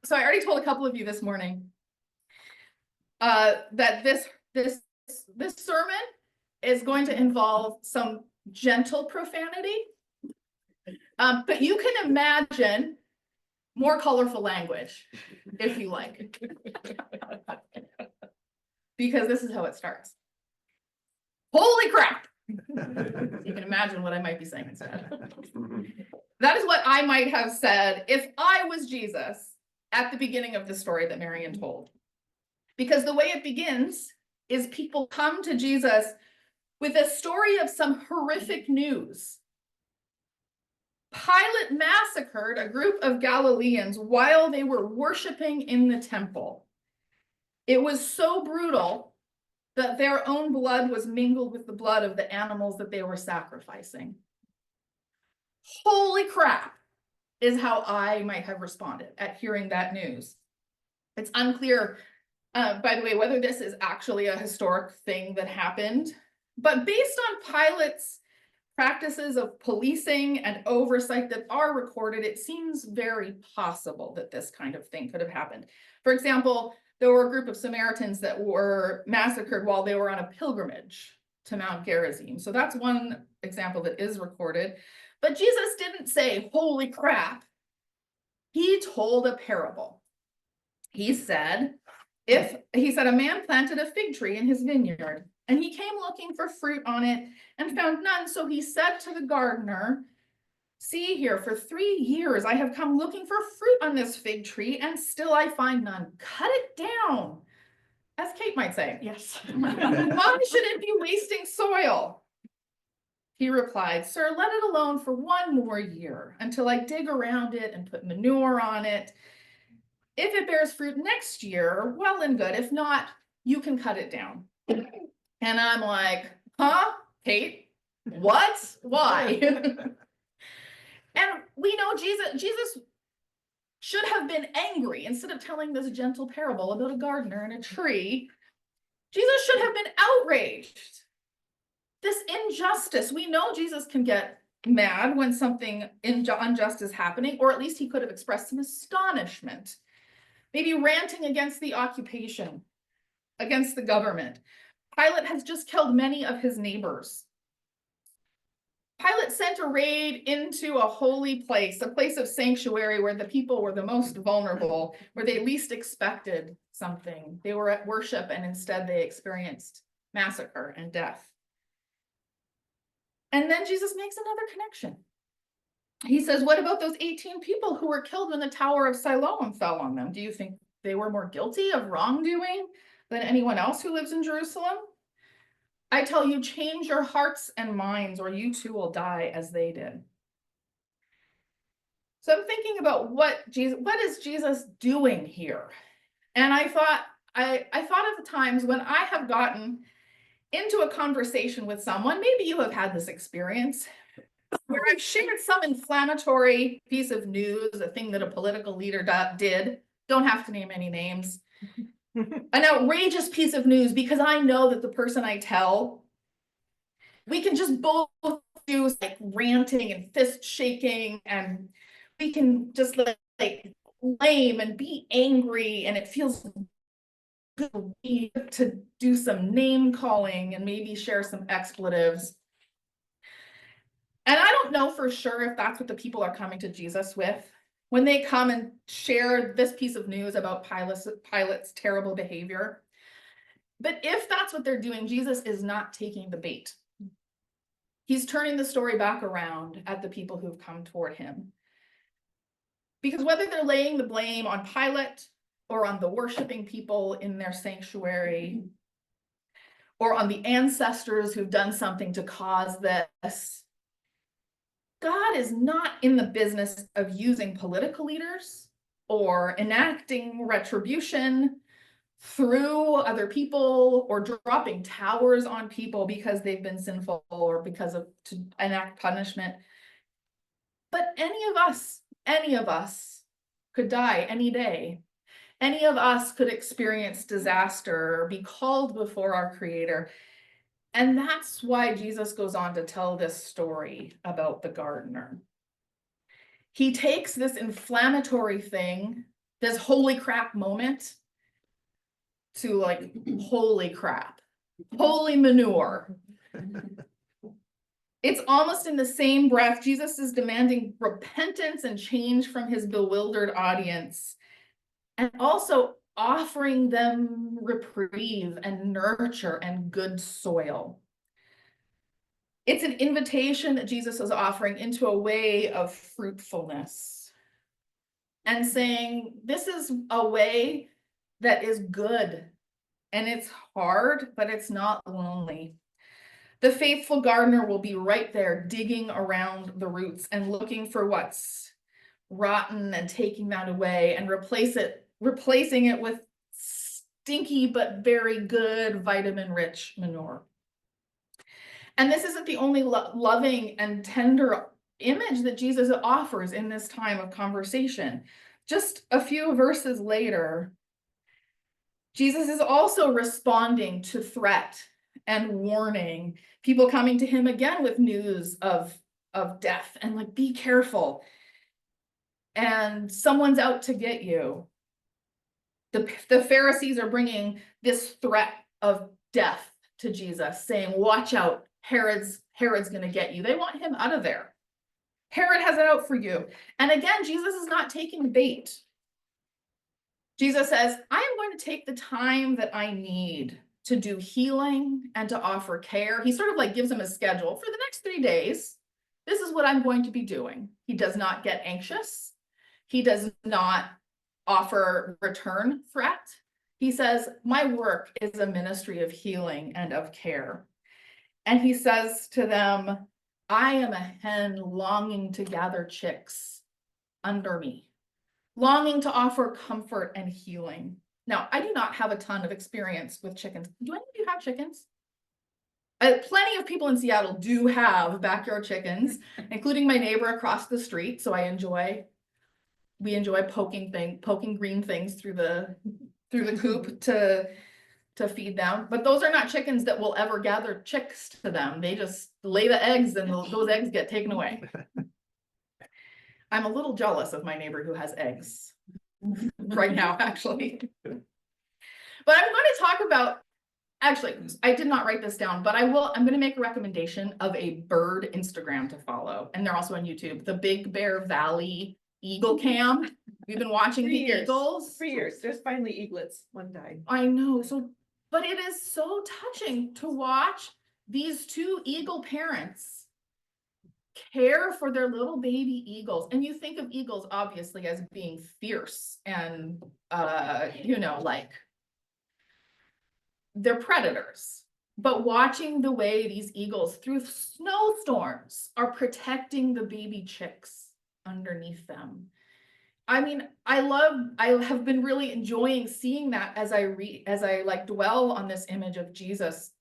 So I already told a couple of you this morning that this sermon is going to involve some gentle profanity, but you can imagine more colorful language if you like, because this is how it starts. Holy crap! You can imagine what I might be saying instead. That is what I might have said if I was Jesus at the beginning of the story that Marion told. Because the way it begins is people come to Jesus with a story of some horrific news. Pilate massacred a group of Galileans while they were worshiping in the temple. It was so brutal that their own blood was mingled with the blood of the animals that they were sacrificing. Holy crap, is how I might have responded at hearing that news. It's unclear, by the way, whether this is actually a historic thing that happened, but based on Pilate's practices of policing and oversight that are recorded, it seems very possible that this kind of thing could have happened. For example, there were a group of Samaritans that were massacred while they were on a pilgrimage to Mount Gerizim. So that's one example that is recorded. But Jesus didn't say, holy crap. He told a parable. He said, a man planted a fig tree in his vineyard, and he came looking for fruit on it and found none. So he said to the gardener, see here, for 3 years I have come looking for fruit on this fig tree, and still I find none. Cut it down, as Kate might say. Yes. Why should it be wasting soil? He replied, sir, let it alone for 1 more year until I dig around it and put manure on it. If it bears fruit next year, well and good. If not, you can cut it down. And I'm like, huh, Kate? What? Why? And we know Jesus should have been angry. Instead of telling this gentle parable about a gardener and a tree, Jesus should have been outraged. This injustice, we know Jesus can get mad when something unjust is happening, or at least he could have expressed some astonishment, maybe ranting against the occupation, against the government. Pilate has just killed many of his neighbors. Pilate sent a raid into a holy place, a place of sanctuary where the people were the most vulnerable, where they least expected something. They were at worship, and instead they experienced massacre and death. And then Jesus makes another connection. He says, what about those 18 people who were killed when the Tower of Siloam fell on them? Do you think they were more guilty of wrongdoing than anyone else who lives in Jerusalem? I tell you, change your hearts and minds, or you too will die as they did. So I'm thinking about what is Jesus doing here? And I thought of the times when I have gotten into a conversation with someone, maybe you have had this experience, where I've shared some inflammatory piece of news, a thing that a political leader did, don't have to name any names, an outrageous piece of news, because I know that the person I tell, we can just both do like ranting and fist shaking, and we can just like lame and be angry, and it feels good to do some name calling and maybe share some expletives. And I don't know for sure if that's what the people are coming to Jesus with when they come and share this piece of news about Pilate's terrible behavior. But if that's what they're doing, Jesus is not taking the bait. He's turning the story back around at the people who've come toward him. Because whether they're laying the blame on Pilate, or on the worshiping people in their sanctuary, or on the ancestors who've done something to cause this, God is not in the business of using political leaders or enacting retribution through other people, or dropping towers on people because they've been sinful, or to enact punishment. But any of us could die any day. Any of us could experience disaster or be called before our Creator. And that's why Jesus goes on to tell this story about the gardener. He takes this inflammatory thing this holy crap moment to like, holy crap, holy manure. It's almost in the same breath, Jesus is demanding repentance and change from his bewildered audience, and also offering them reprieve and nurture and good soil. It's an invitation that Jesus is offering into a way of fruitfulness and saying, this is a way that is good, and it's hard, but it's not lonely. The faithful gardener will be right there digging around the roots and looking for what's rotten and taking that away and replacing it with stinky but very good vitamin-rich manure. And this isn't the only loving and tender image that Jesus offers in this time of conversation. Just a few verses later, Jesus is also responding to threat and warning, people coming to him again with news of death and like, be careful. And someone's out to get you. The Pharisees are bringing this threat of death to Jesus, saying, watch out, Herod's going to get you. They want him out of there. Herod has it out for you. And again, Jesus is not taking bait. Jesus says, I am going to take the time that I need to do healing and to offer care. He sort of like gives them a schedule for the next 3 days. This is what I'm going to be doing. He does not get anxious. He does not offer return threat. He says, my work is a ministry of healing and of care. And he says to them, I am a hen longing to gather chicks under me, longing to offer comfort and healing. Now, I do not have a ton of experience with chickens. Do any of you have chickens? Plenty of people in Seattle do have backyard chickens, including my neighbor across the street. So we enjoy poking green things through the coop to feed them. But those are not chickens that will ever gather chicks to them. They just lay the eggs and those eggs get taken away. I'm a little jealous of my neighbor who has eggs right now, actually. But I'm going to talk about, actually, I did not write this down, but I'm going to make a recommendation of a bird Instagram to follow. And they're also on YouTube, the Big Bear Valley Eagle Cam. We've been watching the eagles. For years. There's finally eaglets. One died. I know. But it is so touching to watch these two eagle parents care for their little baby eagles. And you think of eagles obviously as being fierce and like they're predators. But watching the way these eagles through snowstorms are protecting the baby chicks underneath them. I mean, I have been really enjoying seeing that as I like dwell on this image of Jesus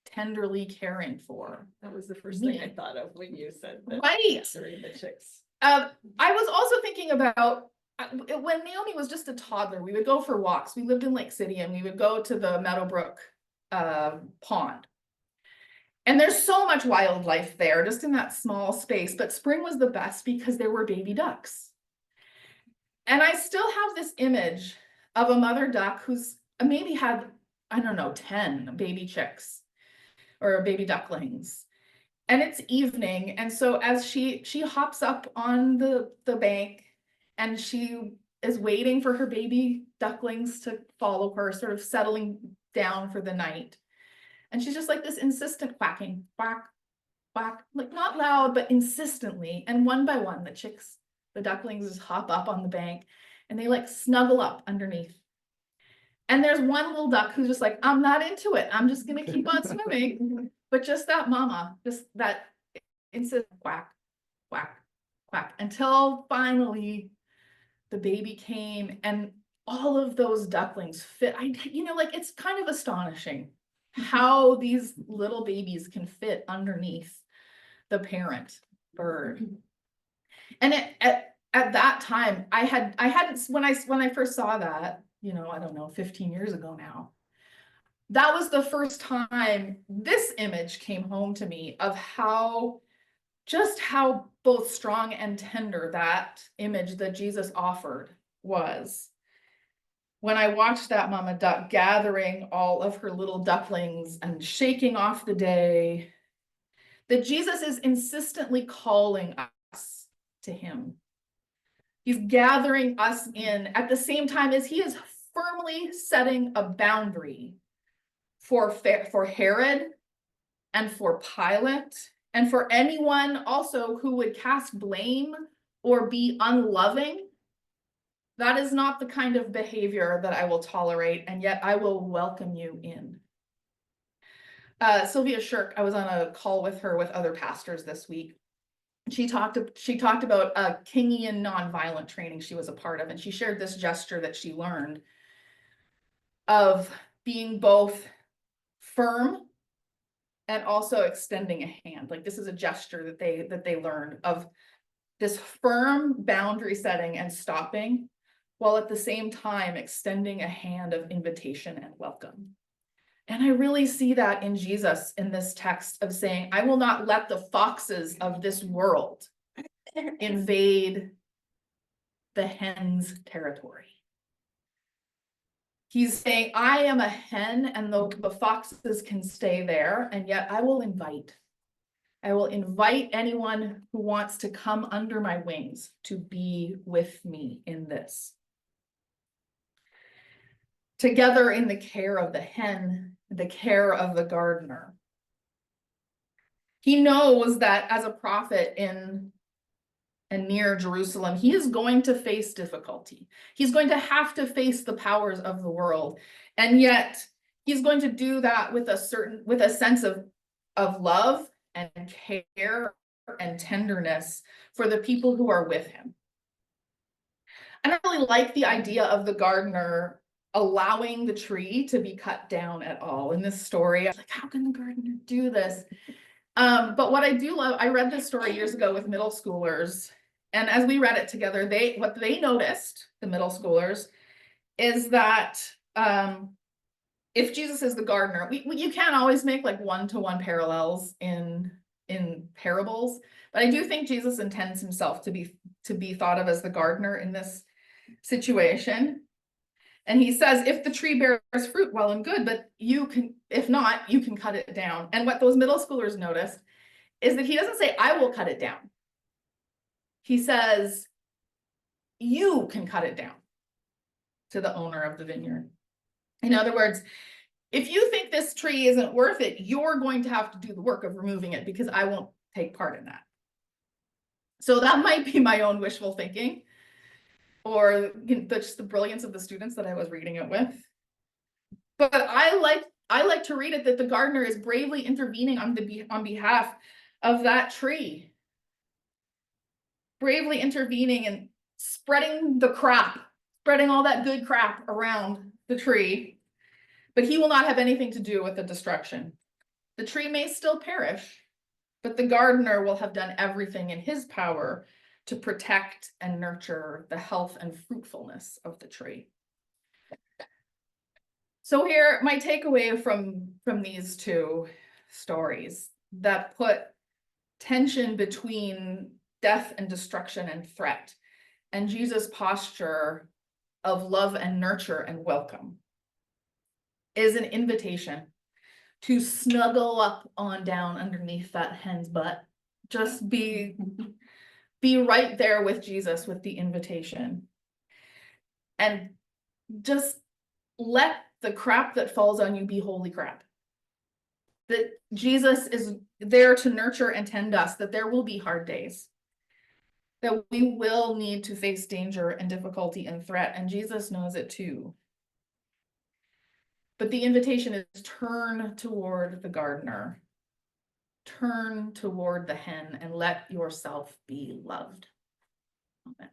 tenderly caring for. That was the first thing I thought of when you said that. Right. The chicks. I was also thinking about when Naomi was just a toddler, we would go for walks. We lived in Lake City and we would go to the Meadowbrook pond. And there's so much wildlife there, just in that small space. But spring was the best because there were baby ducks. And I still have this image of a mother duck who's maybe had, I don't know, 10 baby chicks or baby ducklings. And it's evening. And so as she hops up on the bank and she is waiting for her baby ducklings to follow her, sort of settling down for the night. And she's just like this insistent quacking, quack, quack, like not loud, but insistently. And one by one, the ducklings just hop up on the bank and they like snuggle up underneath. And there's one little duck who's just like, I'm not into it. I'm just going to keep on swimming. But just that mama, just that insistent quack, quack, quack, until finally the baby came and all of those ducklings fit. It's kind of astonishing how these little babies can fit underneath the parent bird. And at that time, I hadn't when I first saw that, I don't know, 15 years ago now. That was the first time this image came home to me of how both strong and tender that image that Jesus offered was. when I watched that mama duck gathering all of her little ducklings and shaking off the day, that Jesus is insistently calling us to him. He's gathering us in at the same time as he is firmly setting a boundary for Herod and for Pilate and for anyone also who would cast blame or be unloving. That is not the kind of behavior that I will tolerate, and yet I will welcome you in. Sylvia Shirk, I was on a call with her with other pastors this week. She talked about a Kingian nonviolent training she was a part of, and she shared this gesture that she learned of being both firm and also extending a hand. Like, this is a gesture that they learned of this firm boundary setting and stopping, while at the same time extending a hand of invitation and welcome. And I really see that in Jesus in this text of saying, I will not let the foxes of this world invade the hen's territory. He's saying, I am a hen and the foxes can stay there, and yet I will invite anyone who wants to come under my wings to be with me in this. Together in the care of the hen, the care of the gardener. He knows that as a prophet in and near Jerusalem, he is going to face difficulty. He's going to have to face the powers of the world. And yet he's going to do that with a sense of love and care and tenderness for the people who are with him. I don't really like the idea of the gardener allowing the tree to be cut down at all in this story. I was like, how can the gardener do this? But what I do love, I read this story years ago with middle schoolers, and as we read it together, what they noticed, the middle schoolers, is that if Jesus is the gardener, you can't always make like one-to-one parallels in parables, but I do think Jesus intends himself to be thought of as the gardener in this situation. And he says, if the tree bears fruit, well and good, but if not, you can cut it down. And what those middle schoolers noticed is that he doesn't say, I will cut it down. He says, you can cut it down, to the owner of the vineyard. In other words, if you think this tree isn't worth it, you're going to have to do the work of removing it because I won't take part in that. So that might be my own wishful thinking, or just the brilliance of the students that I was reading it with. But I like to read it that the gardener is bravely intervening on behalf of that tree. Bravely intervening and spreading all that good crap around the tree. But he will not have anything to do with the destruction. The tree may still perish, but the gardener will have done everything in his power to protect and nurture the health and fruitfulness of the tree. So here, my takeaway from these two stories that put tension between death and destruction and threat, and Jesus' posture of love and nurture and welcome, is an invitation to snuggle up on down underneath that hen's butt. Just be right there with Jesus with the invitation. And just let the crap that falls on you be holy crap. That Jesus is there to nurture and tend us, that there will be hard days, that we will need to face danger and difficulty and threat, and Jesus knows it too. But the invitation is turn toward the gardener, turn toward the hen, and let yourself be loved. Amen.